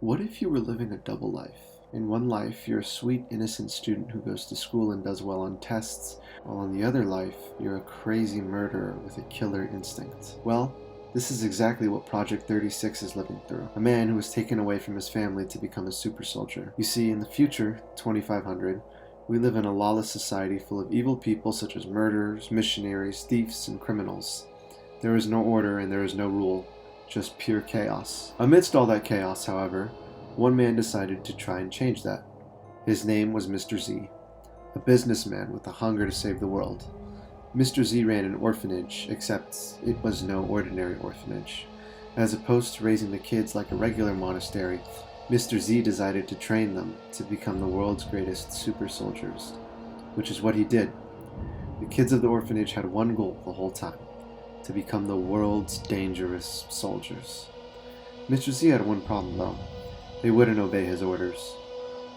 What if you were living a double life? In one life, you're a sweet, innocent student who goes to school and does well on tests, while in the other life, you're a crazy murderer with a killer instinct. Well, this is exactly what Project 36 is living through. A man who was taken away from his family to become a super soldier. You see, in the future, 2500, we live in a lawless society full of evil people such as murderers, missionaries, thieves, and criminals. There is no order and there is no rule, just pure chaos. Amidst all that chaos, however, one man decided to try and change that. His name was Mr. Z, a businessman with a hunger to save the world. Mr. Z ran an orphanage, except it was no ordinary orphanage. As opposed to raising the kids like a regular monastery, Mr. Z decided to train them to become the world's greatest super soldiers, which is what he did. The kids of the orphanage had one goal the whole time: to become the world's dangerous soldiers. Mr. Z had one problem though. They wouldn't obey his orders.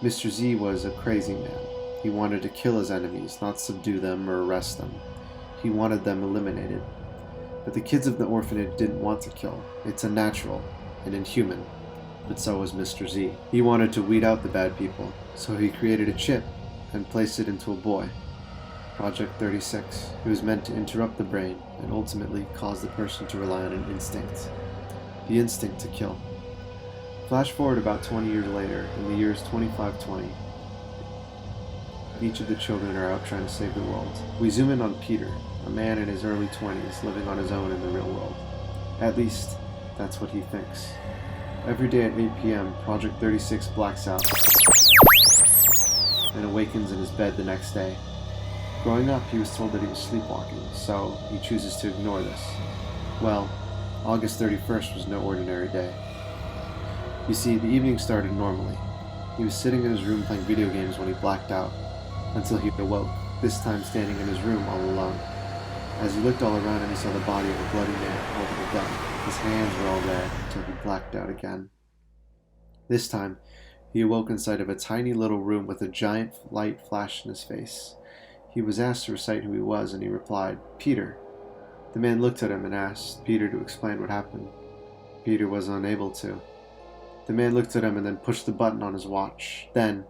Mr. Z was a crazy man. He wanted to kill his enemies, not subdue them or arrest them. He wanted them eliminated. But the kids of the orphanage didn't want to kill. It's unnatural and inhuman. But so was Mr. Z. He wanted to weed out the bad people, so he created a chip and placed it into a boy. Project 36. It was meant to interrupt the brain and ultimately cause the person to rely on an instinct. The instinct to kill. Flash forward about 20 years later, in the years 2520. Each of the children are out trying to save the world. We zoom in on Peter, a man in his early 20s living on his own in the real world. At least, that's what he thinks. Every day at 8 p.m., Project 36 blacks out and awakens in his bed the next day. Growing up, he was told that he was sleepwalking, so he chooses to ignore this. Well, August 31st was no ordinary day. You see, the evening started normally. He was sitting in his room playing video games when he blacked out, until he awoke, this time standing in his room all alone. As he looked all around him, he saw the body of a bloody man holding a gun. His hands were all red until he blacked out again. This time, he awoke in sight of a tiny little room with a giant light flash in his face. He was asked to recite who he was, and he replied, "Peter." The man looked at him and asked Peter to explain what happened. Peter was unable to. The man looked at him and then pushed the button on his watch. Then,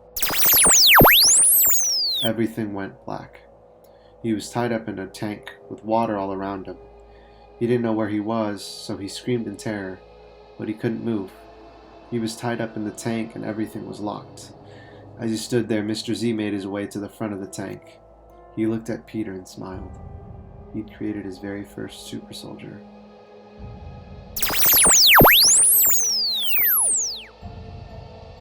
everything went black. He was tied up in a tank with water all around him. He didn't know where he was, so he screamed in terror, but he couldn't move. He was tied up in the tank and everything was locked. As he stood there, Mr. Z made his way to the front of the tank. He looked at Peter and smiled. He'd created his very first super soldier.